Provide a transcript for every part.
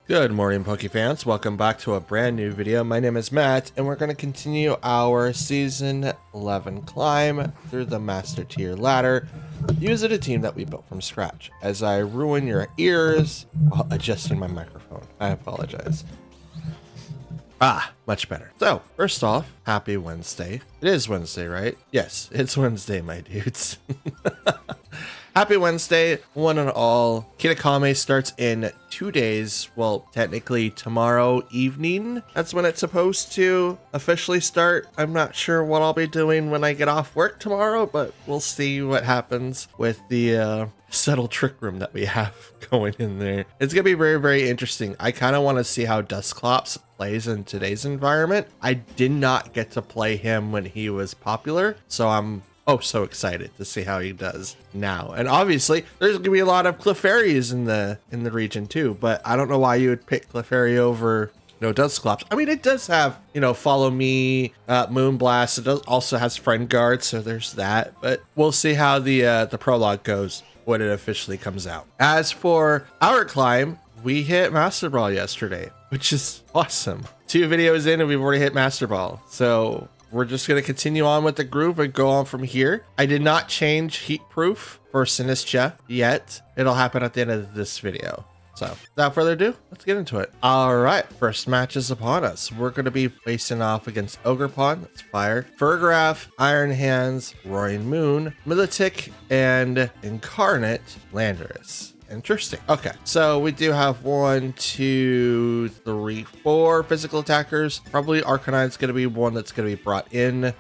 Good morning, Pokefans. Welcome back to a brand new video. My name is Matt, and we're going to continue our Season 11 climb through the Master Tier ladder using a team that we built from scratch. As I ruin your ears while adjusting my microphone, I apologize. Much better. So, first off, happy Wednesday. It is Wednesday, right? Yes, it's Wednesday, my dudes. Happy Wednesday, one and all. Kitakame starts in 2 days. Well, technically tomorrow evening. That's when it's supposed to officially start. I'm not sure what I'll be doing when I get off work tomorrow, but we'll see what happens with the subtle trick room that we have going in there. It's gonna be very, very interesting. I kind of want to see how Dusclops plays in today's environment. I did not get to play him when he was popular, so I'm so excited to see how he does now. And obviously there's gonna be a lot of Clefairies in the region too, but I don't know why you would pick Clefairy over Dusclops. I mean, it does have, Follow Me, Moonblast. It does also has Friend Guard, so there's that. But we'll see how the prologue goes when it officially comes out. As for our climb, we hit Master Ball yesterday, which is awesome. 2 videos in and we've already hit Master Ball. So we're just going to continue on with the groove and go on from here. I did not change heat proof for Sinistcha yet. It'll happen at the end of this video. So without further ado, let's get into it. All right, first match is upon us. We're going to be facing off against Ogerpon, that's fire, Farigiraf, Iron Hands, Roaring Moon, Milotic, and Incarnate Landorus. Interesting. Okay, so we do have 1, 2, 3, 4 physical attackers. Probably Arcanine's going to be one that's going to be brought in.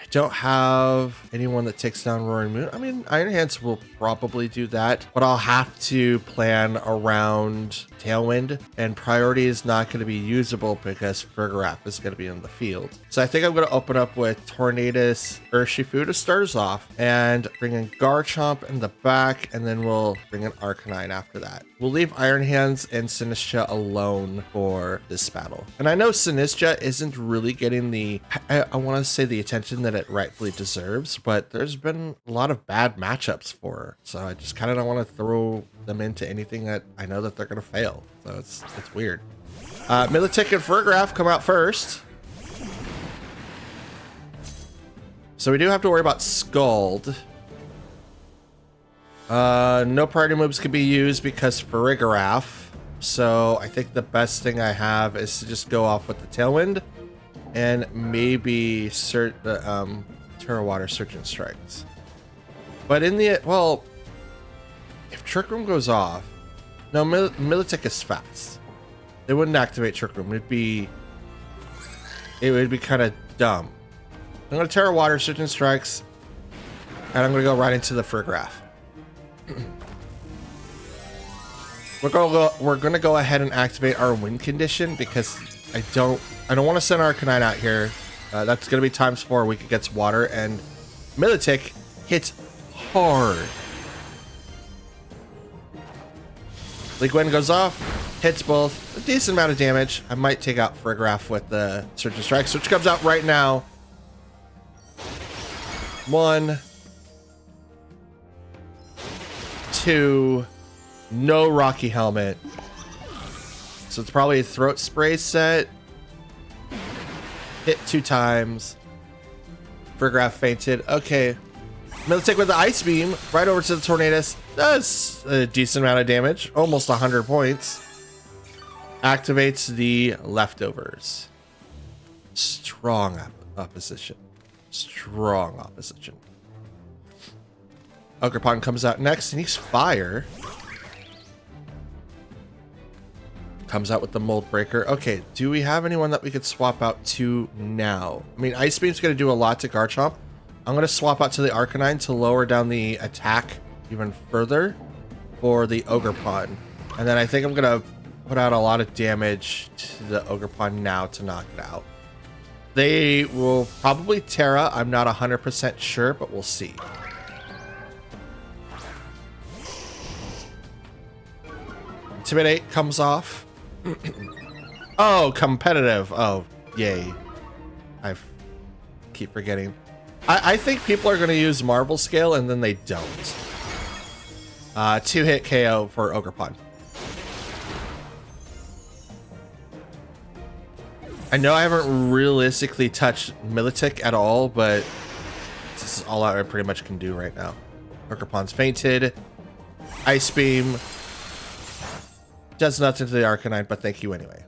I don't have anyone that takes down Roaring Moon. I mean, Iron Hands will probably do that, but I'll have to plan around Tailwind, and priority is not going to be usable because Farigiraf is going to be in the field. So I think I'm going to open up with Tornadus Urshifu to start us off and bring in Garchomp in the back, and then we'll bring in Arcanine after that. We'll leave Iron Hands and Sinistcha alone for this battle. And I know Sinistcha isn't really getting the, I want to say the attention that it rightfully deserves, but there's been a lot of bad matchups for her. So I just kind of don't want to throw them into anything that I know that they're going to fail. So it's weird. Milotic and Farigiraf come out first. So we do have to worry about Scald. No priority moves can be used because Farigiraf. So I think the best thing I have is to just go off with the Tailwind and maybe Terra Water Surgeon Strikes. But in the, well, if Trick Room goes off, no, Milotic is fast. It wouldn't activate Trick Room. It would be kind of dumb. I'm going to Terra Water Surgeon Strikes, and I'm going to go right into the Farigiraf. We're gonna go ahead and activate our win condition because I don't want to send Arcanine out here. That's gonna be ×4 weak against water, and Milotic hits hard. League Wind goes off, hits both, a decent amount of damage. I might take out Farigiraf with the Surgeon Strikes, which comes out right now. 1, 2, no Rocky Helmet. So it's probably a Throat Spray set. Hit 2 times. Farigiraf fainted. Okay. Milotic with the Ice Beam right over to the Tornadus. Does a decent amount of damage. Almost 100 points. Activates the Leftovers. Strong opposition. Strong opposition. Ogerpon comes out next, and he's fire. Comes out with the Mold Breaker. Okay, do we have anyone that we could swap out to now? I mean, Ice Beam's going to do a lot to Garchomp. I'm going to swap out to the Arcanine to lower down the attack even further for the Ogerpon. And then I think I'm going to put out a lot of damage to the Ogerpon now to knock it out. They will probably Terra. I'm not 100% sure, but we'll see. Intimidate comes off. Oh, competitive. Oh, yay. I keep forgetting. I think people are going to use Marvel Scale and then they don't. 2-hit KO for Ogerpon. I know I haven't realistically touched Milotic at all, but this is all I pretty much can do right now. Pokemon's fainted. Ice Beam. Does nothing to the Arcanine, but thank you anyway.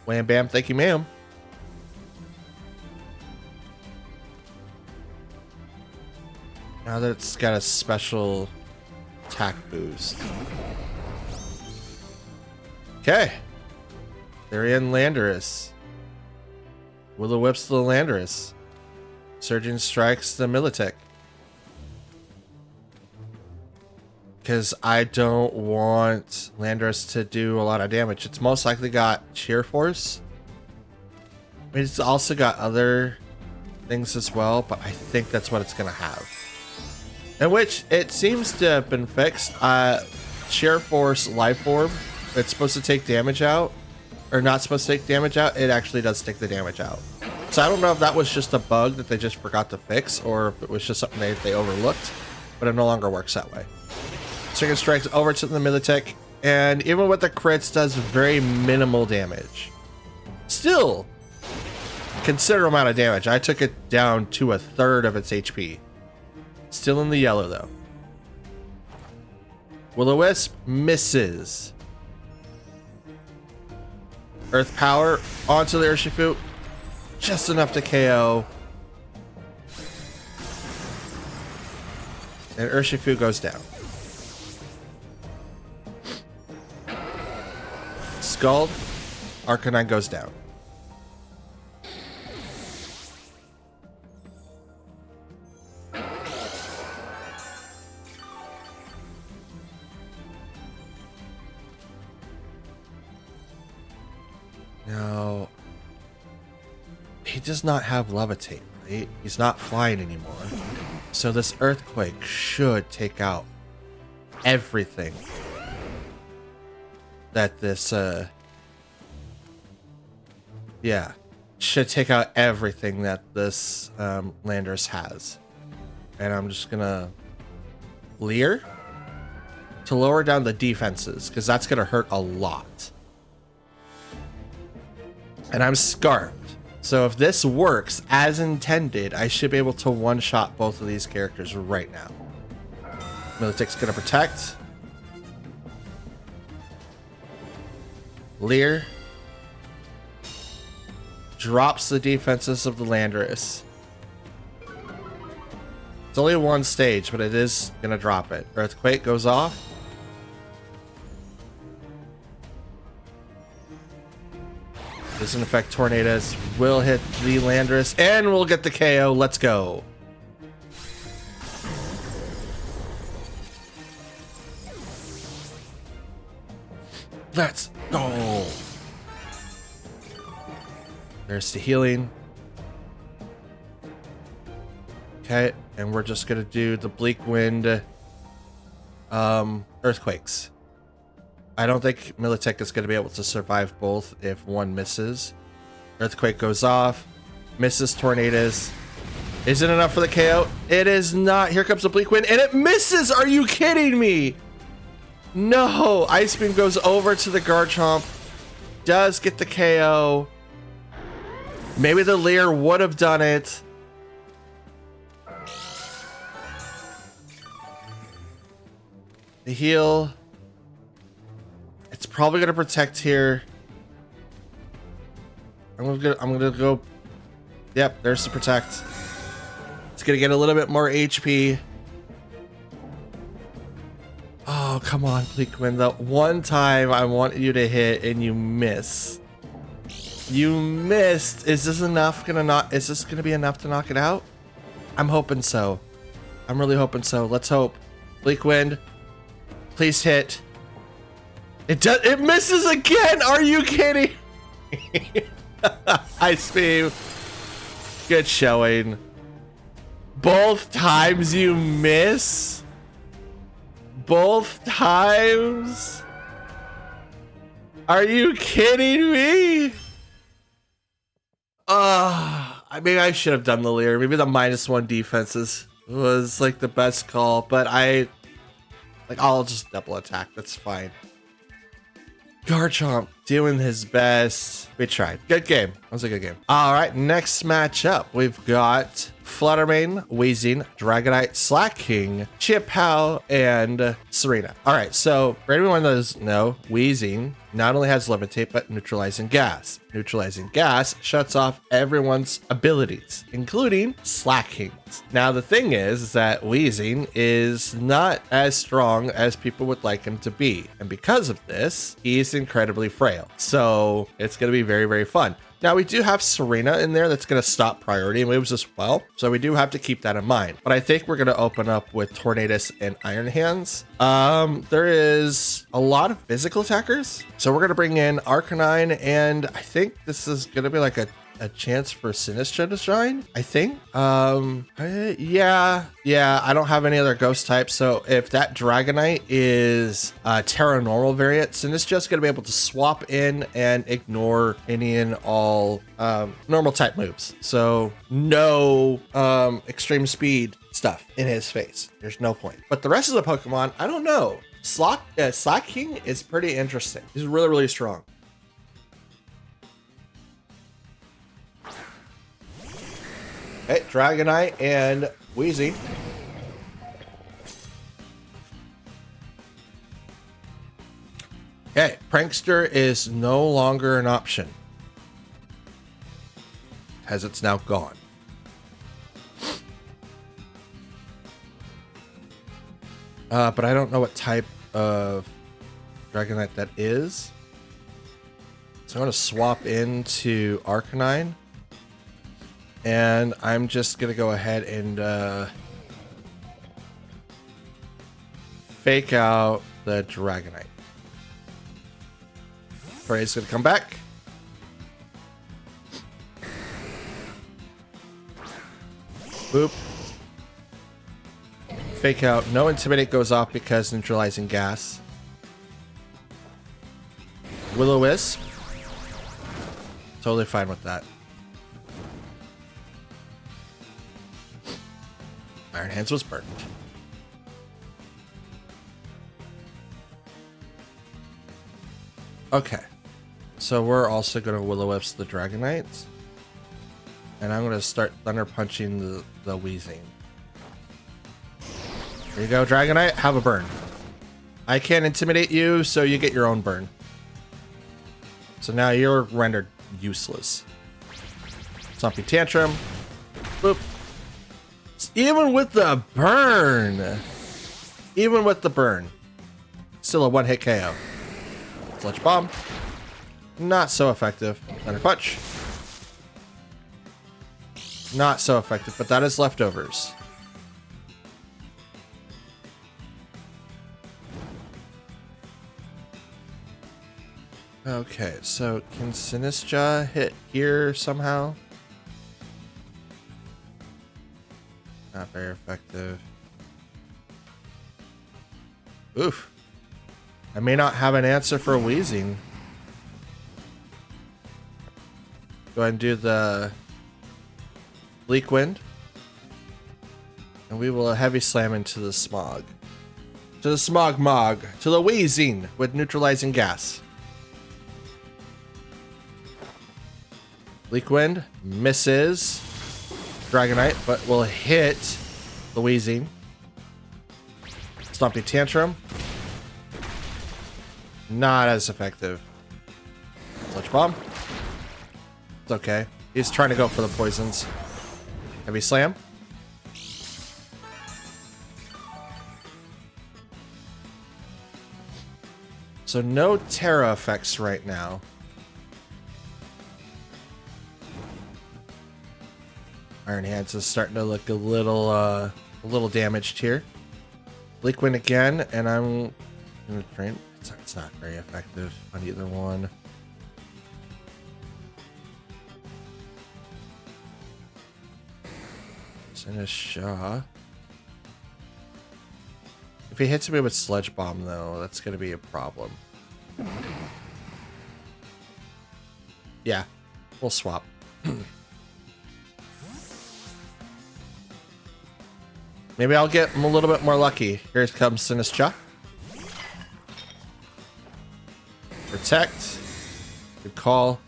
Wham bam, thank you ma'am. Now that it's got a special attack boost. Okay. Therian Landorus. Will-O-Wisp the Landorus. Surging Strikes the Milotic. Because I don't want Landorus to do a lot of damage. It's most likely got Sheer Force. I mean, it's also got other things as well, but I think that's what it's going to have. In which it seems to have been fixed. Sheer Force Life Orb. It's supposed to take damage out. Or not supposed to take damage out. It actually does take the damage out. So I don't know if that was just a bug that they just forgot to fix, or if it was just something they overlooked, but it no longer works that way. Second Strikes over to the Milotic, and even with the crits, does very minimal damage. Still, considerable amount of damage. I took it down to 1/3 of its HP. Still in the yellow though. Will-O-Wisp misses. Earth Power onto the Urshifu. Just enough to KO. And Urshifu goes down. Scald. Arcanine goes down. Now, he does not have Levitate, right? He's not flying anymore. So this Earthquake should take out everything that this, yeah, should take out everything that this Landorus has. And I'm just gonna Leer to lower down the defenses, because that's gonna hurt a lot. And I'm Scarfed. So if this works as intended, I should be able to one-shot both of these characters right now. Milotic's gonna protect. Leer drops the defenses of the Landorus. It's only one stage, but it is gonna drop it. Earthquake goes off. Doesn't affect Tornadoes. Will hit the Landorus, and we'll get the KO. Let's go. Let's go. There's the healing. Okay, and we're just gonna do the Bleak Wind Earthquakes. I don't think Milotic is going to be able to survive both if one misses. Earthquake goes off. Misses Tornadoes. Is it enough for the KO? It is not. Here comes the Bleak Wind, and it misses! Are you kidding me? No! Ice Beam goes over to the Garchomp. Does get the KO. Maybe the Leer would have done it. The heal. It's probably gonna protect here. I'm gonna go. Yep, there's the protect. It's gonna get a little bit more HP. Oh, come on, Bleak Wind. That one time I want you to hit and you miss. You missed. Is this enough? Is this gonna be enough to knock it out? I'm hoping so. I'm really hoping so. Let's hope. Bleak Wind, please hit. It misses again. Are you kidding? Ice Beam. Good showing. Both times you miss. Both times. Are you kidding me? I mean, I should have done the Leer. Maybe the -1 defenses was like the best call, but I'll just double attack. That's fine. Garchomp doing his best. We tried. Good game. That was a good game. All right, next matchup. We've got Fluttermane, Weezing, Dragonite, Slacking, Chipow, and Serena. All right, so for anyone that doesn't know, Weezing not only has Levitate, but Neutralizing Gas. Neutralizing Gas shuts off everyone's abilities, including Slacking's. Now, the thing is that Weezing is not as strong as people would like him to be. And because of this, he's incredibly frail. So it's going to be very, very fun. Now, we do have Serena in there that's going to stop priority moves as well. So we do have to keep that in mind. But I think we're going to open up with Tornadus and Iron Hands. There is a lot of physical attackers. So we're going to bring in Arcanine, and I think this is going to be like a chance for Sinistcha to shine, I think. Yeah, I don't have any other ghost types, so if that Dragonite is a Terra Normal variant, Sinistcha's gonna be able to swap in and ignore any and all normal type moves. So no extreme speed stuff in his face. There's no point. But the rest of the Pokemon, I don't know. Slacking is pretty interesting. He's really, really strong. Okay, Dragonite and Weezing. Okay, Prankster is no longer an option, as it's now gone. But I don't know what type of Dragonite that is. So I'm going to swap into Arcanine. And I'm just going to go ahead and fake out the Dragonite. Prey's going to come back. Boop. Fake out. No Intimidate goes off because Neutralizing Gas. Will-O-Wisp. Totally fine with that. Iron Hands was burnt. Okay. So we're also going to Will-O-Wisp the Dragonites. And I'm going to start Thunder Punching the Weezing. There you go, Dragonite. Have a burn. I can't intimidate you, so you get your own burn. So now you're rendered useless. Stompy Tantrum. Boop. Even with the burn. Even with the burn. Still a one-hit KO. Sludge Bomb. Not so effective. Thunder Punch. Not so effective, but that is leftovers. Okay, so can Sinistcha hit here somehow? Not very effective. Oof. I may not have an answer for Weezing. Go ahead and do the Bleak Wind. And we will heavy slam into the Smog. To the Smog Mog. To the Weezing with Neutralizing Gas. Bleak Wind misses Dragonite, but will hit the Weezing. Stompy Tantrum. Not as effective. Sludge Bomb. It's okay. He's trying to go for the poisons. Heavy Slam. So no Terra effects right now. Iron Hands is starting to look a little damaged here. Bleak Wind again, and I'm gonna train. It's not very effective on either one. Sinistcha. If he hits me with Sludge Bomb, though, that's gonna be a problem. Yeah, we'll swap. Maybe I'll get a little bit more lucky. Here comes Sinistcha. Protect. Good call.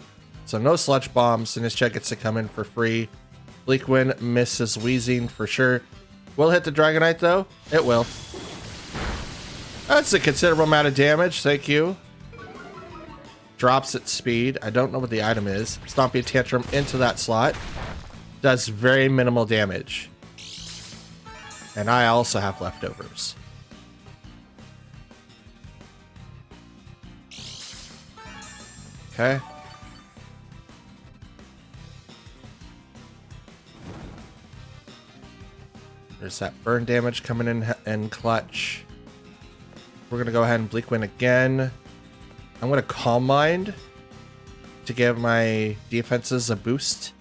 So no sludge bombs, and his check gets to come in for free. Bleak Wind misses Wheezing for sure. Will hit the Dragonite though? It will. That's a considerable amount of damage, thank you. Drops its speed. I don't know what the item is. Stompy Tantrum into that slot. Does very minimal damage. And I also have leftovers. Okay. There's that burn damage coming in clutch. We're going to go ahead and Bleak Wind again. I'm going to Calm Mind to give my defenses a boost.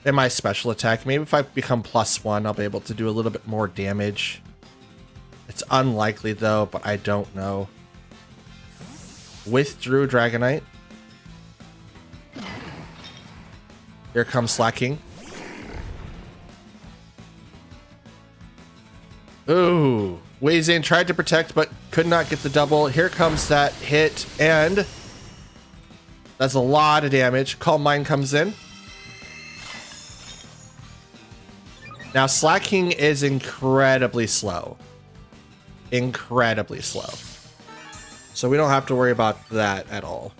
And my special attack. Maybe if I become +1, I'll be able to do a little bit more damage. It's unlikely though, but I don't know. Withdrew Dragonite. Here comes Slacking. Ooh. Wheezing tried to protect, but could not get the double. Here comes that hit, and that's a lot of damage. Calm Mind comes in. Now, Slacking is incredibly slow. Incredibly slow. So we don't have to worry about that at all.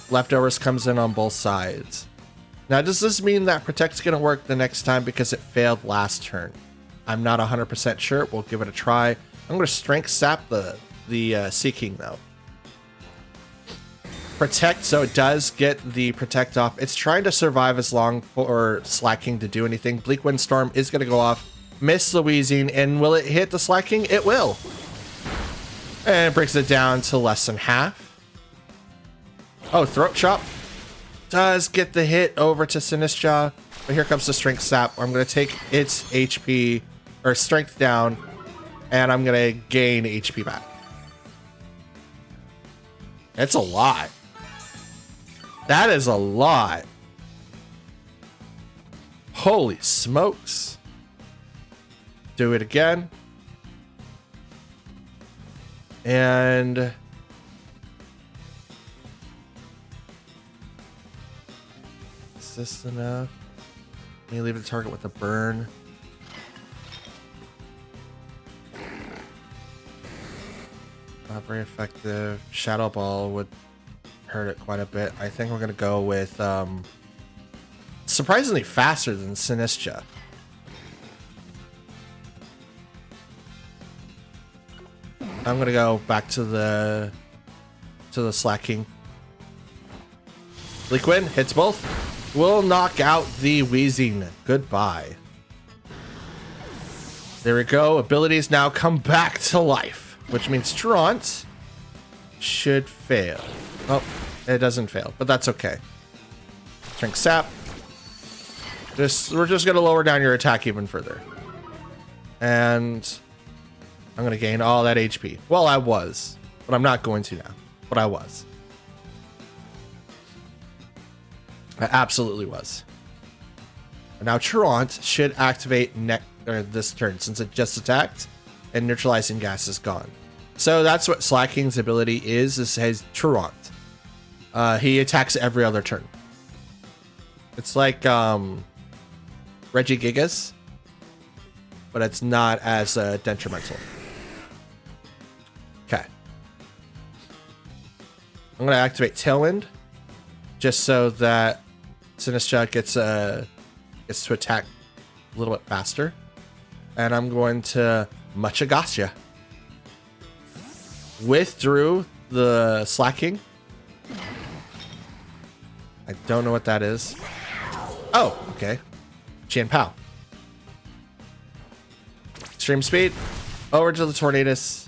Leftovers comes in on both sides. Now, does this mean that Protect's going to work the next time because it failed last turn? I'm not 100% sure. We'll give it a try. I'm going to Strength Sap the Seeking, though. Protect, so it does get the Protect off. It's trying to survive as long for Slacking to do anything. Bleak Wind Storm is going to go off. Miss the Wheezing, and will it hit the Slacking? It will. And it brings it down to less than half. Oh, Throat Chop does get the hit over to Sinistcha, but here comes the Strength Sap. I'm going to take its HP or strength down, and I'm going to gain HP back. It's a lot. That is a lot. Holy smokes. Do it again. And is this enough? Let me leave the target with a burn. Not very effective. Shadow Ball would hurt it quite a bit. I think we're gonna go with surprisingly faster than Sinistcha. I'm gonna go back to the Slacking. Bleak Wind hits both. Will knock out the Wheezing. Goodbye. There we go. Abilities now come back to life, which means Truant should fail. Oh, it doesn't fail, but that's okay. Drink Sap. We're just gonna lower down your attack even further. And I'm gonna gain all that HP. Well, I was, but I'm not going to now. But I was. I absolutely was. And now Truant should activate this turn since it just attacked and neutralizing gas is gone. So that's what Slacking's ability is his Truant. He attacks every other turn. It's like Regigigas, but it's not as detrimental. Okay. I'm going to activate Tailwind just so that Sinistcha gets to attack a little bit faster. And I'm going to Muchagacha. Withdrew the Slacking. I don't know what that is. Oh, okay. Chien Pao. Extreme Speed. Over to the Tornadus.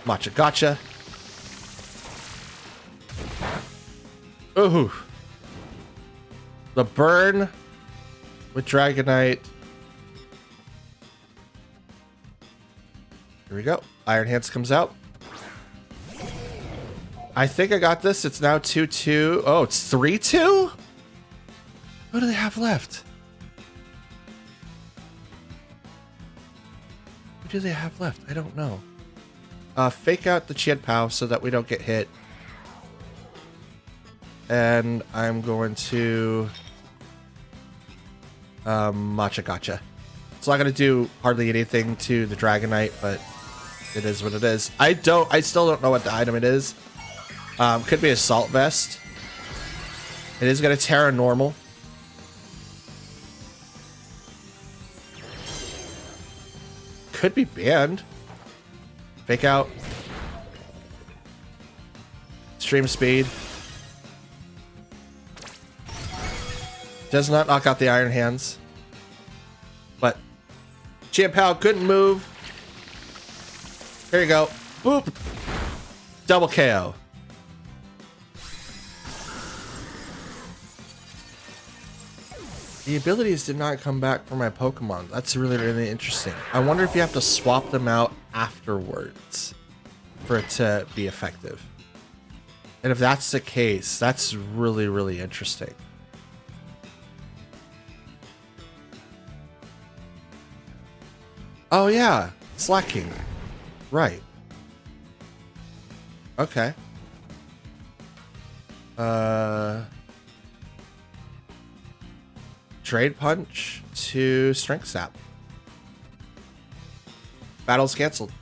Muchagacha. Ooh. The burn with Dragonite. Here we go. Iron Hands comes out. I think I got this. It's now 2-2. Oh, it's 3-2? What do they have left? What do they have left? I don't know. Fake out the Chien Pao so that we don't get hit. And I'm going to Matcha Gotcha. It's not gonna do hardly anything to the Dragonite, but it is what it is. I still don't know what the item it is. Could be Assault Vest. It is gonna Terra normal. Could be banned. Fake out. Extreme speed. Does not knock out the Iron Hands. But Chien Pao couldn't move. Here you go. Boop. Double KO. The abilities did not come back for my Pokemon. That's really, really interesting. I wonder if you have to swap them out afterwards for it to be effective. And if that's the case, that's really, really interesting. Oh yeah, slacking. Right. Okay. Trade Punch to Strength Sap. Battle's canceled.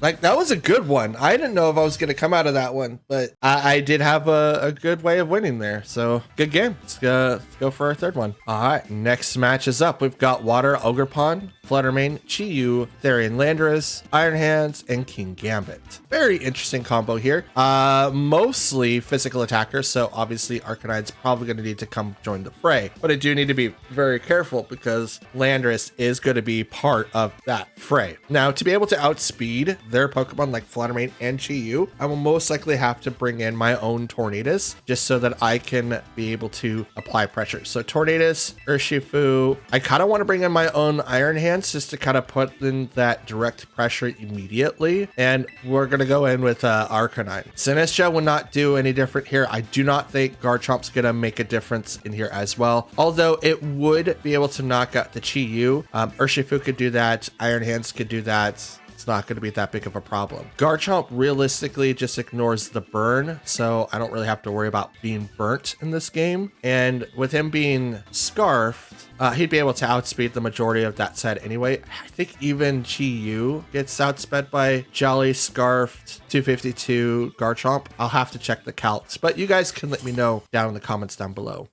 Like, that was a good one. I didn't know if I was going to come out of that one, but I did have a good way of winning there. So, good game. Let's go for our third one. All right, next match is up. We've got Water Ogerpon, Fluttermane, Chi-Yu, Therian Landorus, Iron Hands, and King Gambit. Very interesting combo here. Mostly physical attackers, so obviously Arcanide's probably going to need to come join the fray. But I do need to be very careful because Landorus is going to be part of that fray. Now, to be able to outspeed their Pokemon like Fluttermane and Chi-Yu, I will most likely have to bring in my own Tornadus just so that I can be able to apply pressure. So Tornadus, Urshifu, I kind of want to bring in my own Iron Hands just to kind of put in that direct pressure immediately. And we're going to go in with Arcanine. Sinistcha will not do any different here. I do not think Garchomp's going to make a difference in here as well. Although it would be able to knock out the Chi-Yu. Urshifu could do that. Iron Hands could do that. It's not going to be that big of a problem. Garchomp realistically just ignores the burn, so I don't really have to worry about being burnt in this game. And with him being scarfed, he'd be able to outspeed the majority of that set anyway. I think even Chi-Yu gets outsped by Jolly, Scarfed, 252, Garchomp. I'll have to check the calcs, but you guys can let me know down in the comments down below.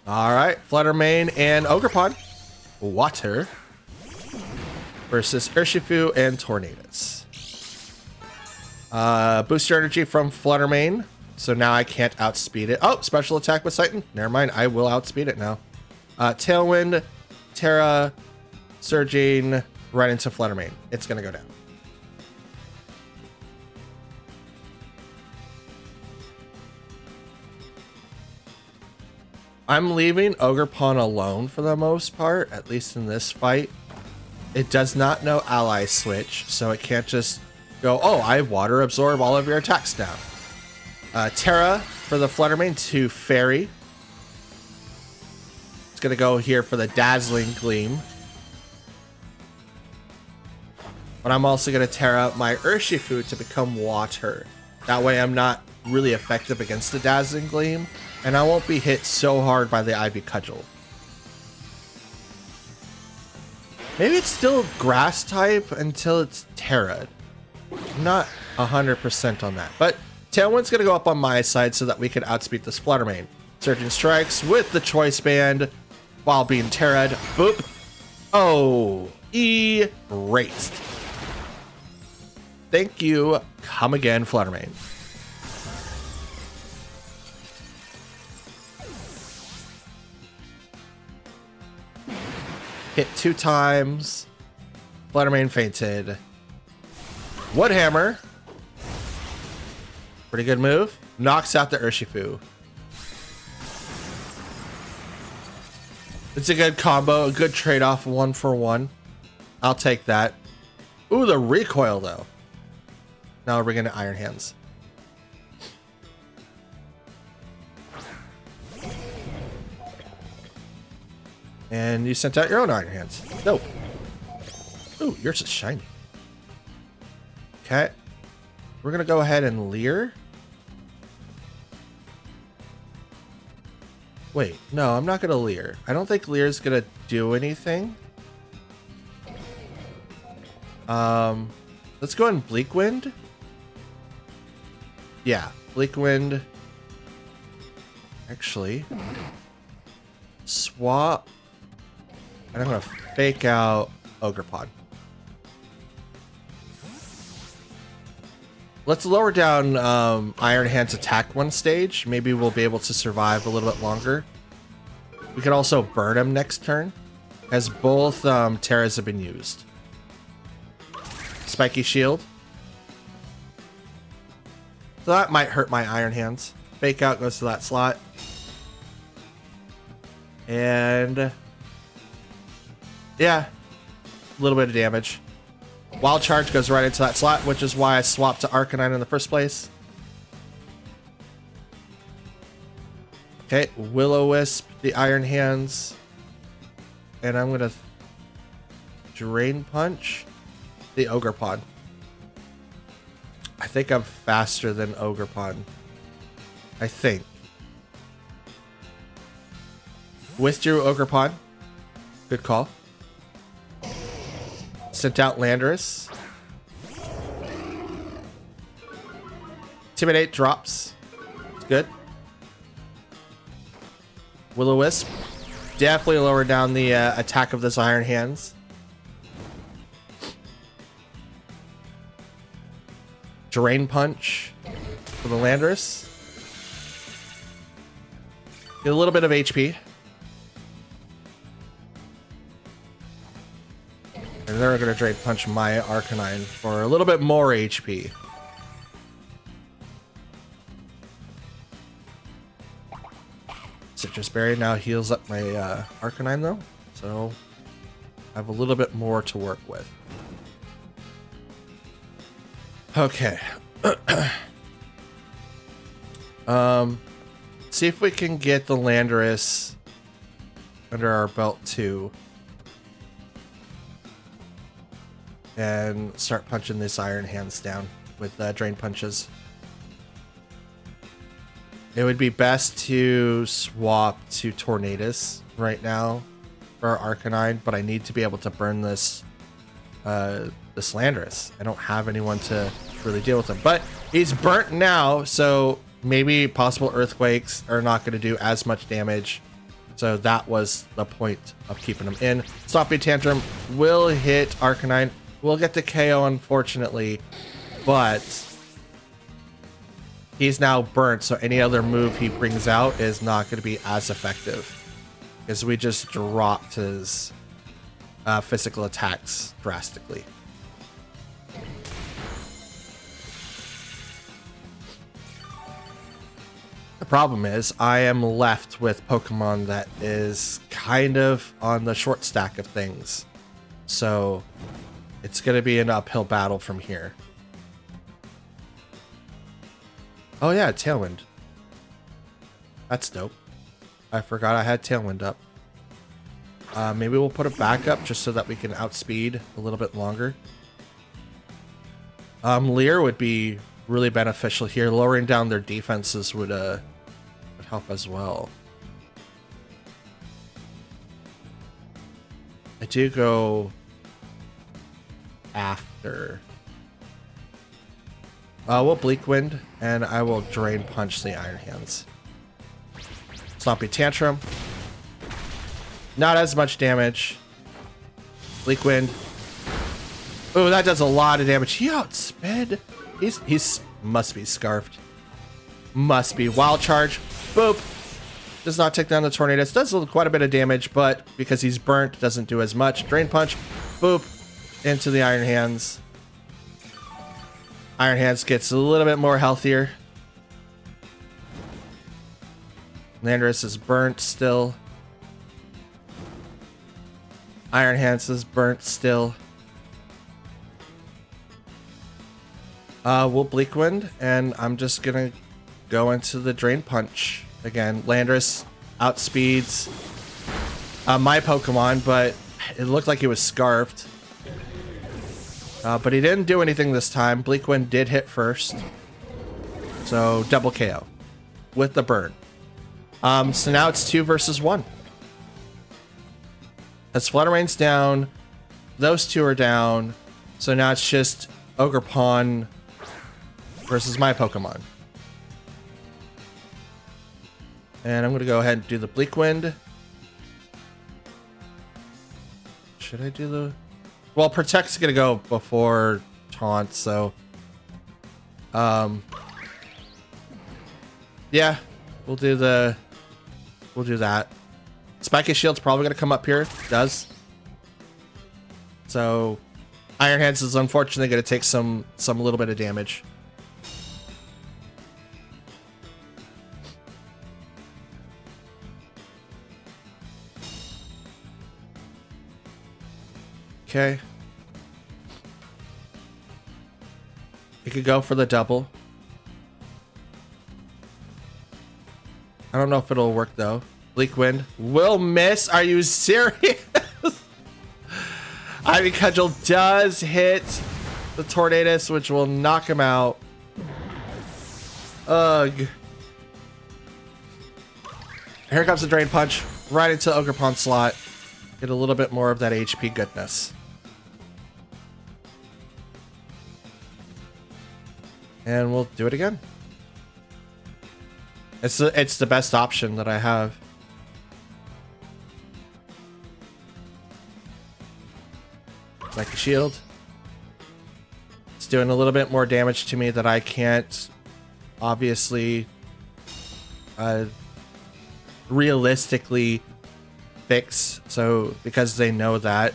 All right, Fluttermane and Ogerpon. Water versus Urshifu and Tornadus. Booster energy from Fluttermane. So now I can't outspeed it. Oh, special attack with Titan. Never mind. I will outspeed it now. Tailwind, Terra, Surging, right into Fluttermane. It's going to go down. I'm leaving Ogerpon alone for the most part, at least in this fight. It does not know ally switch, so it can't just go, oh, I water absorb all of your attacks down. Terra for the Fluttermane to Fairy. It's going to go here for the Dazzling Gleam. But I'm also going to Terra my Urshifu to become Water. That way I'm not really effective against the Dazzling Gleam, and I won't be hit so hard by the Ivy Cudgel. Maybe it's still Grass type until it's Terra'd. I'm not 100% on that, but Tailwind's going to go up on my side so that we can outspeed this Fluttermane. Surging Strikes with the Choice Band while being Terra'd. Boop. Oh, erased. Thank you. Come again, Fluttermane. Hit 2 times. Fluttermane fainted. Woodhammer. Pretty good move. Knocks out the Urshifu. It's a good combo, a good trade-off, 1-for-1. I'll take that. Ooh, the recoil though. Now we're bringing in Iron Hands. And you sent out your own Iron Hands. No. Ooh, yours is shiny. Okay. We're going to go ahead and Leer. Wait, no, I'm not going to Leer. I don't think Leer's going to do anything. Let's go in Bleak Wind. Yeah, Bleak Wind. Actually, swap. And I'm going to fake out Ogerpon. Let's lower down Iron Hand's attack one stage. Maybe we'll be able to survive a little bit longer. We could also burn him next turn, as both Terras have been used. Spiky Shield. So that might hurt my Iron Hands. Fake Out goes to that slot. And yeah, a little bit of damage. Wild Charge goes right into that slot, which is why I swapped to Arcanine in the first place. Okay, Will-O-Wisp, the Iron Hands. And I'm going to Drain Punch the Ogerpon. I think I'm faster than Ogerpon. I think. Withdrew Ogerpon. Good call. Sent out Landorus. Intimidate drops. It's good. Will-O-Wisp. Definitely lower down the attack of this Iron Hands. Drain Punch for the Landorus. Get a little bit of HP. And they're going to Drain Punch my Arcanine for a little bit more HP. Citrus Berry now heals up my Arcanine though. So I have a little bit more to work with. Okay. See if we can get the Landorus under our belt too. And start punching this Iron Hands down with Drain Punches. It would be best to swap to Tornadus right now for our Arcanine, but I need to be able to burn this this Landorus. I don't have anyone to really deal with him, but he's burnt now, so maybe possible Earthquakes are not going to do as much damage. So that was the point of keeping him in. Stomping Tantrum will hit Arcanine. We'll get the KO, unfortunately, but he's now burnt, so any other move he brings out is not going to be as effective, because we just dropped his physical attacks drastically. The problem is I am left with Pokemon that is kind of on the short stack of things, so it's going to be an uphill battle from here. Oh yeah, Tailwind. That's dope. I forgot I had Tailwind up. Maybe we'll put it back up just so that we can outspeed a little bit longer. Leer would be really beneficial here. Lowering down their defenses would help as well. I do go after. We'll Bleak Wind, and I will Drain Punch the Iron Hands. Stomping Tantrum. Not as much damage. Bleak Wind. Oh, that does a lot of damage. He outsped. He's must be Scarfed. Must be. Wild Charge. Boop. Does not take down the Tornadus. Does quite a bit of damage, but because he's burnt, doesn't do as much. Drain Punch. Boop. Into the Iron Hands. Iron Hands gets a little bit more healthier. Landorus is burnt still. Iron Hands is burnt still. We'll Bleak Wind, and I'm just gonna go into the Drain Punch again. Landorus outspeeds. my Pokemon, but it looked like he was scarfed. But he didn't do anything this time. Bleak Wind did hit first. So double KO with the burn. So now it's 2 versus 1. As Flutter Rain's down, those two are down. So now it's just Ogerpon versus my Pokemon. And I'm going to go ahead and do the Bleak Wind. Should I do the... Well, Protect's going to go before Taunt, so... Yeah, we'll do that. Spiky Shield's probably going to come up here. It does. So, Iron Hands is unfortunately going to take some little bit of damage. Okay. We could go for the double. I don't know if it'll work though. Bleak Wind will miss. Are you serious? Ivy Cudgel does hit the Tornadus, which will knock him out. Ugh. Here comes the Drain Punch right into Ogerpon slot. Get a little bit more of that HP goodness. And we'll do it again. It's the best option that I have. Like a shield. It's doing a little bit more damage to me that I can't obviously realistically fix. So because they know that,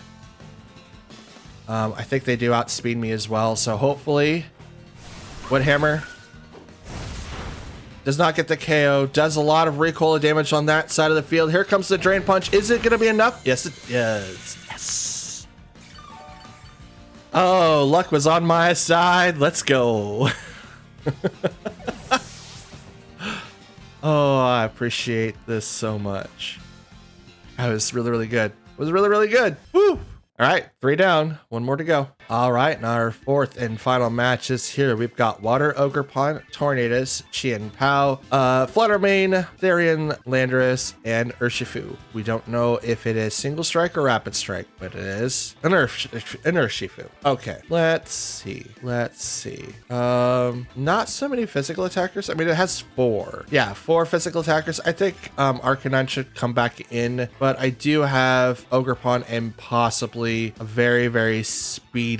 I think they do outspeed me as well. So hopefully Woodhammer does not get the KO. Does a lot of recoil damage on that side of the field. Here comes the Drain Punch. Is it going to be enough? Yes, it is. Yes. Oh, luck was on my side. Let's go. Oh, I appreciate this so much. That was really, really good. It was really, really good. Woo! All right, 3 down, 1 more to go. All right, now our 4th and final match is here. We've got Water Ogerpon, Tornadus, Chien-Pao, Fluttermane, Therian, Landorus, and Urshifu. We don't know if it is Single Strike or Rapid Strike, but it is an Urshifu. Okay, let's see. Not so many physical attackers. I mean, it has 4. Yeah, 4 physical attackers. I think Arcanine should come back in, but I do have Ogerpon and possibly a very, very speedy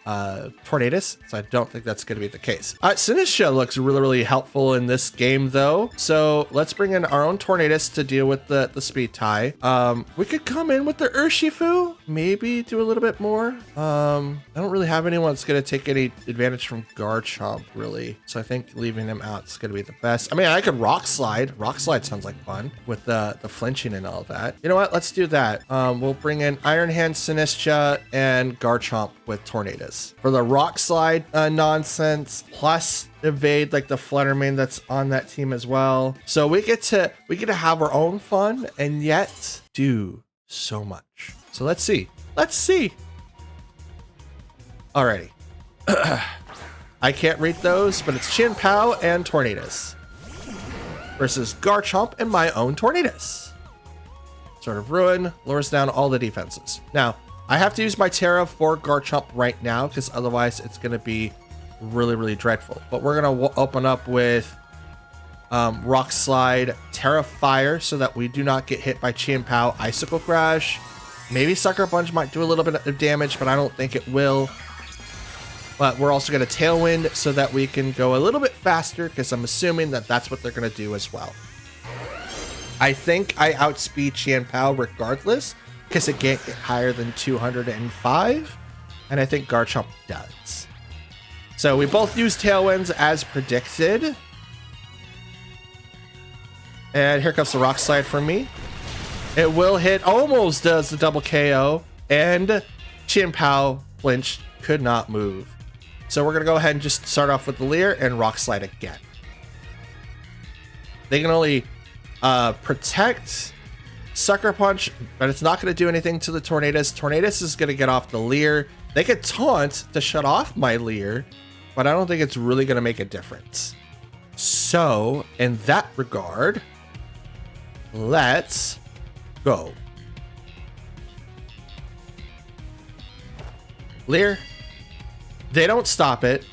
Tornadus, so I don't think that's going to be the case. Sinistra looks really, really helpful in this game, though. So let's bring in our own Tornadus to deal with the speed tie. We could come in with the Urshifu, maybe do a little bit more. I don't really have anyone that's going to take any advantage from Garchomp, really. So I think leaving him out is going to be the best. I mean, I could Rock Slide. Rock Slide sounds like fun with the flinching and all that. You know what? Let's do that. We'll bring in Iron Hand, Sinistra, and Garchomp with Tornadus. For the Rock Slide nonsense, plus evade like the Fluttermane that's on that team as well. So we get to have our own fun and yet do so much. So let's see. Alrighty. I can't read those, but it's Chien-Pao and Tornadus versus Garchomp and my own Tornadus. Sort of Ruin, lowers down all the defenses. Now, I have to use my Terra for Garchomp right now because otherwise it's going to be really, really dreadful. But we're going to open up with Rock Slide, Terra Fire so that we do not get hit by Chien-Pao, Icicle Crash. Maybe Sucker Punch might do a little bit of damage, but I don't think it will. But we're also going to Tailwind so that we can go a little bit faster because I'm assuming that that's what they're going to do as well. I think I outspeed Chien-Pao regardless because it can't get higher than 205, and I think Garchomp does. So we both use Tailwinds as predicted. And here comes the Rock Slide for me. It will hit, almost does the double KO, and Chien-Pao flinched, could not move. So we're going to go ahead and just start off with the Leer and Rock Slide again. They can only protect Sucker Punch, but it's not going to do anything to the Tornadus. Tornadus is going to get off the Leer. They could taunt to shut off my Leer, but I don't think it's really going to make a difference. So, in that regard, let's go. Leer, they don't stop it,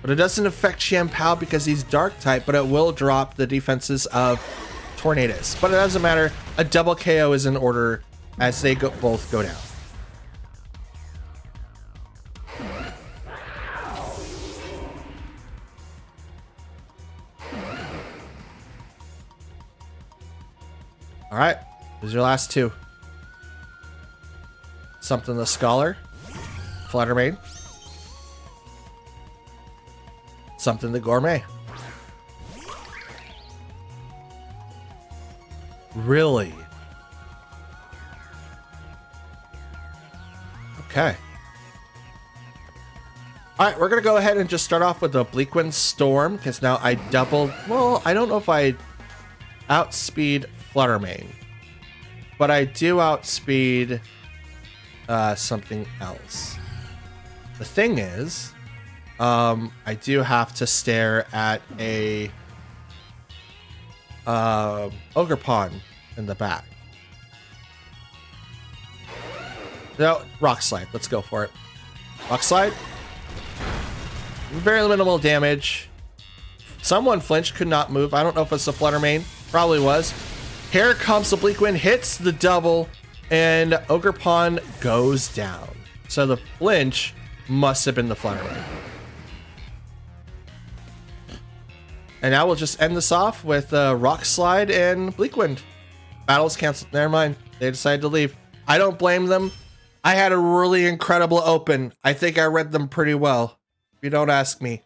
but it doesn't affect Xianpao because he's dark type, but it will drop the defenses of Tornadus. But it doesn't matter. A double KO is in order as they both go down. All right, these are your last two. Something the Scholar, Fluttermane, something the Gourmet. Really? Okay. All right, we're gonna go ahead and just start off with the Bleakwind Storm because now I doubled. Well, I don't know if I outspeed Fluttermane, but I do outspeed something else. The thing is, I do have to stare at a Ogerpon in the back. No, Rock Slide. Let's go for it. Rock Slide. Very minimal damage. Someone flinched, could not move. I don't know if it's the Fluttermane. Probably was. Here comes the Bleakwind, hits the double, and Ogerpon goes down. So the flinch must have been the Fluttermane. And now we'll just end this off with Rock Slide and Bleakwind. Battle's canceled. Never mind. They decided to leave. I don't blame them. I had a really incredible open. I think I read them pretty well. If you don't ask me.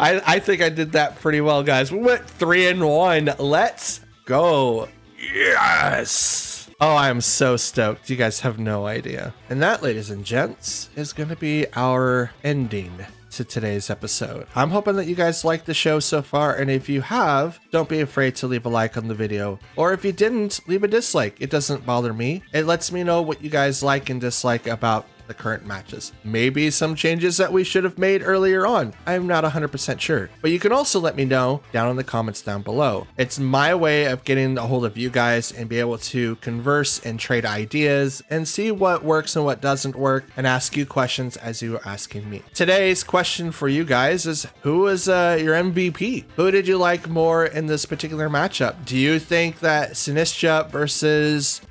I think I did that pretty well, guys. We went 3-1. Let's go. Yes. Oh, I am so stoked. You guys have no idea. And that, ladies and gents, is going to be our ending to today's episode. I'm hoping that you guys liked the show so far, and if you have, don't be afraid to leave a like on the video, or if you didn't, leave a dislike. It doesn't bother me. It lets me know what you guys like and dislike about the current matches. Maybe some changes that we should have made earlier on. I'm not 100% sure, but you can also let me know down in the comments down below. It's my way of getting a hold of you guys and be able to converse and trade ideas and see what works and what doesn't work and ask you questions as you are asking me. Today's question for you guys is, who is your MVP? Who did you like more in this particular matchup? Do you think that Sinistra versus,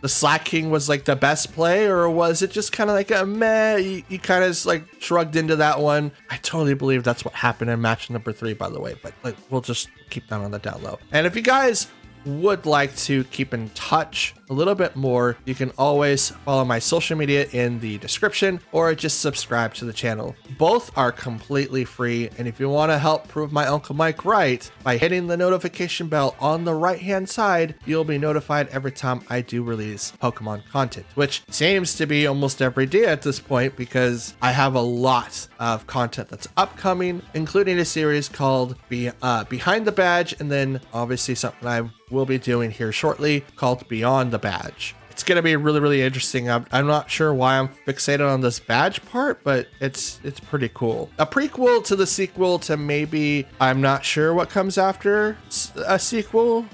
the Slack King was like the best play, or was it just kind of like a meh? You kind of like shrugged into that one. I totally believe that's what happened in match number 3, by the way, but like we'll just keep that on the down low. And if you guys would like to keep in touch a little bit more, you can always follow my social media in the description or just subscribe to the channel. Both are completely free, and if you want to help prove my Uncle Mike right by hitting the notification bell on the right hand side, you'll be notified every time I do release Pokemon content, which seems to be almost every day at this point because I have a lot of content that's upcoming, including a series called Behind the Badge, and then obviously something I will be doing here shortly called Beyond the Badge. It's going to be really, really interesting. I'm not sure why I'm fixated on this badge part, but it's pretty cool. A prequel to the sequel to maybe, I'm not sure what comes after a sequel.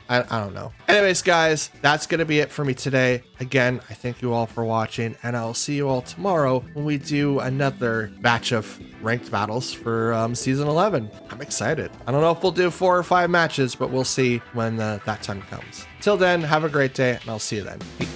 I don't know. Anyways, guys, that's going to be it for me today. Again, I thank you all for watching, and I'll see you all tomorrow when we do another batch of ranked battles for season 11. I'm excited. I don't know if we'll do 4 or 5 matches, but we'll see when that time comes. Till then, have a great day, and I'll see you then. Peace.